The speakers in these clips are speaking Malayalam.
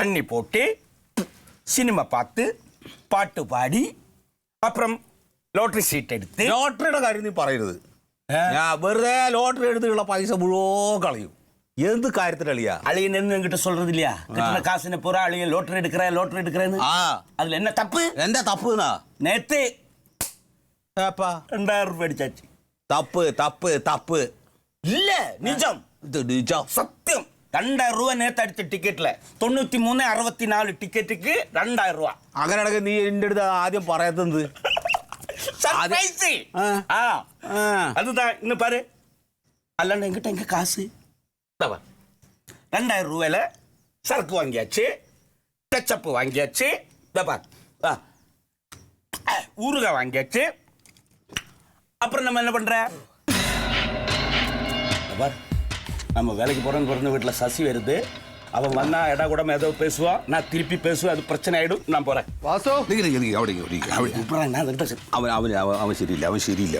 தண்ணி போட்டு சினிமா பார்த்து பாட்டு பாடி அப்புறம் ലോട്ടറി സീറ്റ് എടുത്ത് ലോട്ടറിയുടെ കാര്യം നീ പറയരുത്. ഞാൻ വെറുതെ ലോട്ടറി എടുത്തുള്ള പൈസ മുഴുവൻ കളയും. എന്ത് കാര്യത്തിന് അളിയാ? അളിയൻ എന്ന് എன்கிட்ட சொல்றது இல்லையா? കിട്ടുന്ന കാശിനെ പൂരാ അളിയൻ ലോട്ടറി എടുക്കറേന്ന്. അതിൽ എന്നെ തപ്പ്? എന്താ തപ്പ്? നേരത്തെ 2000 രൂപ അടിച്ചാச்சு. തപ്പ് ഇല്ല, നിജം. സത്യം. 2000 രൂപ നേരത്തെ അടിച്ച ടിക്കറ്റില് 9364 ടിക്കറ്റിക്ക് 2000 രൂപ. അങ്ങനെയാണെങ്കിൽ നീ എന്റെ അടുത്ത് ആദ്യം പറയാത്തത് அதுதான் இன்னும் பாரு. அல்ல எங்கிட்ட எங்க காசு 2000 ரூபாயில சரக்கு வாங்கியாச்சு, டச்சப்பு வாங்கியாச்சு, ஊறுகாய் வாங்கியாச்சு. அப்புறம் நம்ம என்ன பண்ற? நம்ம வேலைக்கு போறோம்னு பிறந்த வீட்டில் சசி வருது. அவன் வந்தா இடம் கூட ஏதோ பேசுவான், நான் திருப்பி பேசுவேன், அது பிரச்சனை ஆயிடும். நான் போறேன். வாசு അവൻ ശരിയില്ല.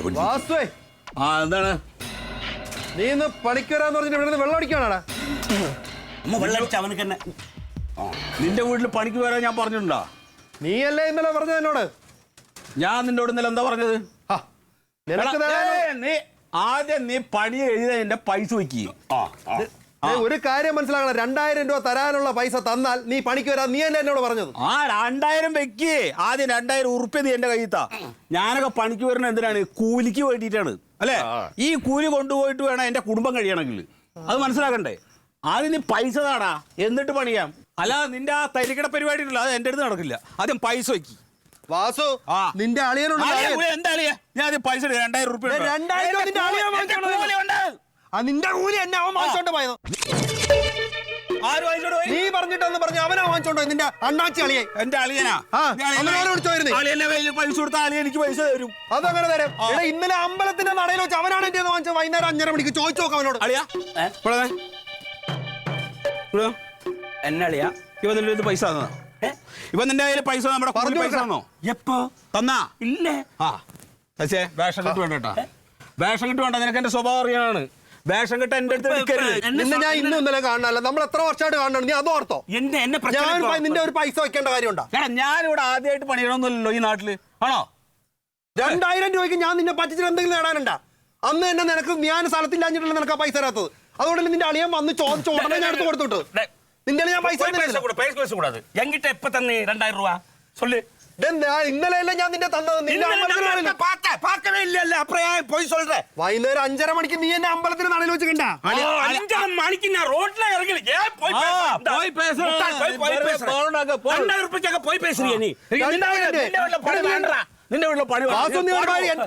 എന്താണ് നീ ഇന്ന് പണിക്ക് വരാന്ന് പറഞ്ഞിട്ട് ഇവിടെ വെള്ളം അടിക്കാനാടാ? അമ്മ വെള്ളം അടിച്ച അവനക്ക് തന്നെ. നിന്റെ വീട്ടിൽ പണിക്ക് വരാൻ ഞാൻ പറഞ്ഞിട്ടുണ്ടോ? നീയല്ലേ ഇന്നലെ പറഞ്ഞത് എന്നോട്? ഞാൻ നിന്നോട് ഇന്നലെ എന്താ പറഞ്ഞത്? ആദ്യം നീ പണി എഴുതാൻ എന്റെ പൈസ വയ്ക്കുക. ഒരു കാര്യം മനസ്സിലാക്കണം, 2000 രൂപ തരാനുള്ള പൈസ തന്നാൽ നീ പണിക്ക് വരാൻ നീ തന്നെ എന്നോട് പറഞ്ഞത്. 2000 വെക്കേ. ആദ്യം 2000 ഉറുപ്പ്യ നീ എന്റെ കയ്യിത്താ. ഞാനൊക്കെ പണിക്ക് വരുന്ന എന്തിനാണ്? കൂലിക്ക് വേണ്ടിയിട്ടാണ്, അല്ലെ? ഈ കൂലി കൊണ്ടുപോയിട്ട് വേണം എന്റെ കുടുംബം കഴിയണമെങ്കിൽ. അത് മനസ്സിലാക്കണ്ടേ? ആദ്യം നീ പൈസ താടാ, എന്നിട്ട് പണിയാം. അല്ലാതെ നിന്റെ ആ തരികിട പരിപാടി ഉണ്ടല്ലോ, അത് എന്റെ അടുത്ത് നടക്കില്ല. ആദ്യം പൈസ വയ്ക്കി. വാസു, നിന്റെ അളിയനോട് എന്താ അളിയാ? ഞാൻ ആദ്യം പൈസ 2000 ഉറുപ്പ്യ. നിന്റെ കൂലി എന്നെ അവൻ വാങ്ങിച്ചോണ്ട് പോയത്. നീ പറഞ്ഞിട്ടെന്ന് പറഞ്ഞു അവനാ വാങ്ങിച്ചോണ്ടോ? നിന്റെ അണ്ണാച്ചി അളിയെ. എന്റെ അളിയനാ? പൈസ കൊടുത്ത അളിയ എനിക്ക് പൈസ തരും. അതങ്ങനെ തരും. ഇന്നലെ അമ്പലത്തിന്റെ നടയിൽ വെച്ച് അവനാണ് എന്റെ വാങ്ങിച്ചത്. വൈകുന്നേരം 5:30 മണിക്ക് ചോദിച്ചു നോക്കാം അവനോട്. അളിയാ എന്നെ അളിയാ ഇവ നിന്റെ ഇത് പൈസ തന്നാ? ഇവ നിന്റെ കയ്യിൽ പൈസ നമ്മുടെ പൈസ തന്നോ? എപ്പോ തന്നാ? ഇല്ല. പക്ഷേ വേഷം കിട്ടു വേണ്ട കേട്ടാ. വേഷം കിട്ടു വേണ്ട. നിനക്ക് എന്റെ സ്വഭാവം അറിയാനാണ്. വേഷം കിട്ട എന്റെ അടുത്ത് നിന്നെ ഞാൻ ഇന്നും ഇന്നലെ കാണാനല്ല, നമ്മൾ എത്ര വർഷമായിട്ട് കാണണം. നീ അതോർത്തോ? നിന്റെ ഒരു പൈസ വെക്കേണ്ട കാര്യമുണ്ടോ? ഞാനിവിടെ ആദ്യമായിട്ട് പണിയണമെന്നല്ലോ ഈ നാട്ടില്, ആണോ? 2000 രൂപയ്ക്ക് ഞാൻ നിന്നെ പറ്റിച്ചിട്ട് എന്തെങ്കിലും നേടാനുണ്ടാ? അന്ന് തന്നെ നിനക്ക് ഞാൻ സ്ഥലത്തില്ലാഞ്ഞിട്ടല്ലേ നിനക്ക് ആ പൈസ തരാത്തത്. അതുകൊണ്ട് നിന്റെ അളിയൻ വന്ന് ചോദിച്ചു ഉടനെ ഞാൻ എടുത്ത് കൊടുത്തിട്ട് നിന്റെ ഞാൻ പൈസ കൂടാതെ എങ്കിട്ട് എപ്പ തന്നെ 2000 രൂപ சொல்லு. ഇന്നലെയല്ലേ ഞാൻ നിന്റെ തന്നത്? വൈകുന്നേരം 5:30 മണിക്ക് നീ എന്നെ അമ്പലത്തിന് നടയിൽ വെച്ച് കണ്ട. 5 മണിക്ക് ഞാൻ റോഡിലെ ഇറങ്ങി പോയി പേசுறிய നീ? നിന്റെ വീട്ടിലെ പണി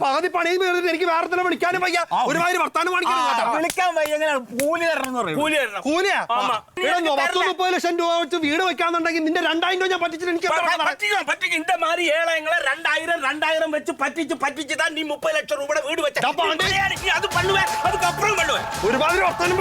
പകുതി പണിയും എനിക്ക് വേറെ തന്നെ വിളിക്കാനും വയ്യ, ഒരുമാതിരി വർത്താനം വിളിക്കാൻ വയ്യ. കൂലി തരണം. കൂലിയാ? 30 ലക്ഷം രൂപ വെച്ച് വീട് വെക്കാന്നുണ്ടെങ്കിൽ നിന്റെ 2000 രൂപ ഞാൻ പറ്റിച്ചിട്ട് എനിക്ക് പറ്റിക്കും. இந்த மாதிரி ஏழைங்களை 2000 വെച്ച് പറ്റിച്ച് താൻ നീ 30 ലക്ഷം രൂപയുടെ വീട് വെച്ച അത് പണ്ണുവേ. അതുക്കപ്പുറം പണ്ണുവേ. ഒരുമാതിരി വർത്താനം.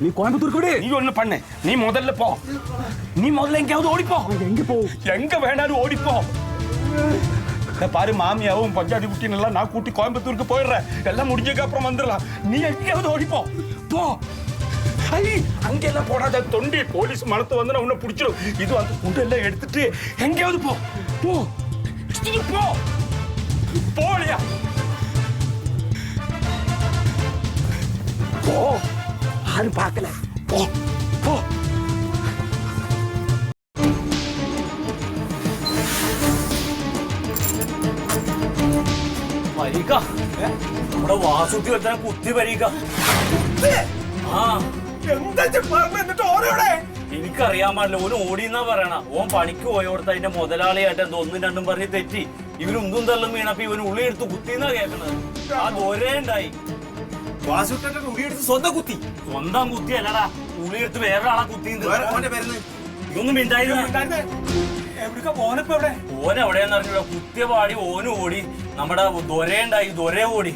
நீ கோயம்புத்தூருக்கு விடு. நீ ஒண்ணு பண்ணு. நீ முதல்ல போ. நீ முதல்ல எங்கேயாவது ஓடிப்போ. எங்க வேணாலும் ஓடிப்போ. பாரு, மாமியாவும் பஞ்சாதி குட்டின்னு எல்லாம் நான் கூட்டி கோயம்புத்தூருக்கு போயிடுறேன். எல்லாம் முடிஞ்சதுக்கு அப்புறம் வந்துடலாம். நீ எங்கேயாவது ஓடிப்போ. போ. அங்கெல்லாம் போடாத. தொண்டி போலீஸ் மனத்தை வந்து நான் உன்னை பிடிச்சிடும். இது அந்த குண்டெல்லாம் எடுத்துட்டு எங்கேயாவது போ. போ போ போலியா? போ. யாரும் பார்க்கல. போ போ. വരിക. ഇവിടെ വാസുട്ടി വെച്ചാൽ കുത്തി വരിക. എന്താ പറഞ്ഞിട്ട് ഓരോടെ എനിക്ക് എനിക്കറിയാൻ പാടില്ല ഓന് ഓടിയെന്നാ പറയണ. ഓൻ പണിക്ക് പോയോടത്ത് അതിന്റെ മുതലാളിയായിട്ട് എന്തോ ഒന്നും രണ്ടും പറഞ്ഞ് തെറ്റി ഇവരൊന്നും തള്ളും വീണപ്പോ ഇവന് ഉള്ളി എടുത്ത് കുത്തിന്നാ കേൾക്കണത്. ആ ദൊരേ ഉണ്ടായി. സ്വന്തം കുത്തി സ്വന്തം കുത്തി അല്ലടാ, ഉള്ളി എടുത്ത് വേറൊരാളെ കുത്തി. ഇതൊന്നും മിണ്ടായിരുന്നു. ഓൻ എവിടെയാന്ന് അറിഞ്ഞൂടാ. കുത്തിയ പാടി ഓനും ഓടി. നമ്മുടെ ദൊരയുണ്ടായി, ദൊര ഓടി.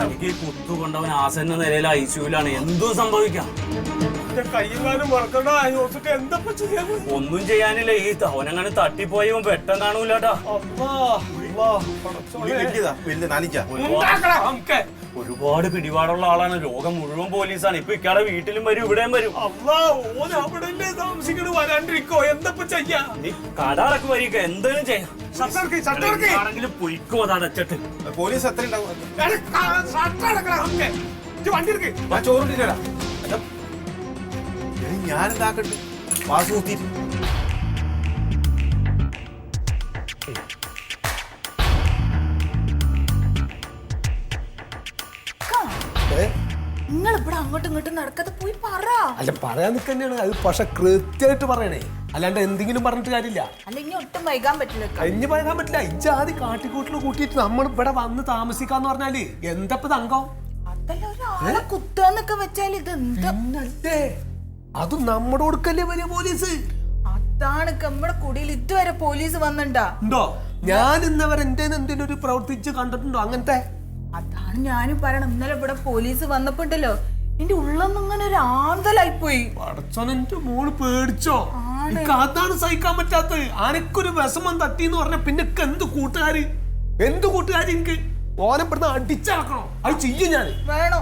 എനിക്ക് കുത്തു കൊണ്ടവൻ ആസന്ന നിലയിൽ ഐസിയുലാണ്. എന്തും സംഭവിക്കാം. ഒന്നും ചെയ്യാനില്ല. ഈ അവനങ്ങനെ തട്ടിപ്പോയവൻ പെട്ടെന്ന് കാണൂലട്ടാ. ഒരുപാട് പിടിപാടുള്ള ആളാണ്. ലോകം മുഴുവൻ പോലീസാണ്. ഇപ്പൊ ഇക്കാടെ വീട്ടിലും വരും, ഇവിടെയും വരും. നീ കടക്ക് വരിക, എന്തെങ്കിലും ചെയ്യാം. പൊയ്ക്കോ അതടച്ചിട്ട്. പോലീസ് എത്ര ചോറിട്ടില്ലടാ. ഞാനെന്താക്കട്ടെ വാസു കുത്തിയിട്ട് നിങ്ങൾ ഇവിടെ അങ്ങോട്ടും ഇങ്ങോട്ടും നടക്കാതെ പോയി പറ. അല്ല പറയാൻ നിൽക്കുന്നതാണ് അത്, പക്ഷെ കൃത്യമായിട്ട് പറയണേ, അല്ലാണ്ട് എന്തെങ്കിലും പറഞ്ഞിട്ട് കാര്യമില്ല. അല്ല ഇനി ഒട്ടും വൈകാൻ പറ്റില്ല. കഴിഞ്ഞു പറയാൻ പറ്റില്ല. ഇജാതി കാട്ടിക്കൂട്ടിൽ കൂട്ടിയിട്ട് നമ്മൾ ഇവിടെ വന്ന് താമസിക്കാന്ന് പറഞ്ഞാല് എന്തപ്പത് അംഗം? അതല്ല ഒരാളെ കുത്താന്നൊക്കെ വെച്ചാൽ ഇത് എന്താ? പിന്നല്ലേ അത് നമ്മുടെ കൊടുക്കല്ലേ വലിയ പോലീസ്. അതാണ് നമ്മുടെ കുടിയിൽ ഇതുവരെ പോലീസ് വന്നിണ്ടാ ഉണ്ടോ? ഞാൻ ഇന്നവരെ എന്റെ എന്തെങ്കിലും ഒരു പ്രവർത്തിച്ച് കണ്ടിട്ടുണ്ടോ അങ്ങനത്തെ? അതാണ് ഞാനും പറയണം. ഇന്നലെ ഇവിടെ പോലീസ് വന്നപ്പോ ഉണ്ടല്ലോ എന്റെ ഉള്ളൊന്നും ഇങ്ങനെ ഒരു ആന്തലായി പോയി. പടച്ചോൻ എന്റെ മോള് പേടിച്ചോ? അതാണ് സഹിക്കാൻ പറ്റാത്തത്. ആനക്കൊരു വിഷമം തട്ടിന്ന് പറഞ്ഞ പിന്നെ എന്ത് കൂട്ടുകാര് എനിക്ക് ഓനെ ഇവിടുന്ന് അടിച്ചിറക്കണോ? അത് ചെയ്യും ഞാൻ. വേണോ?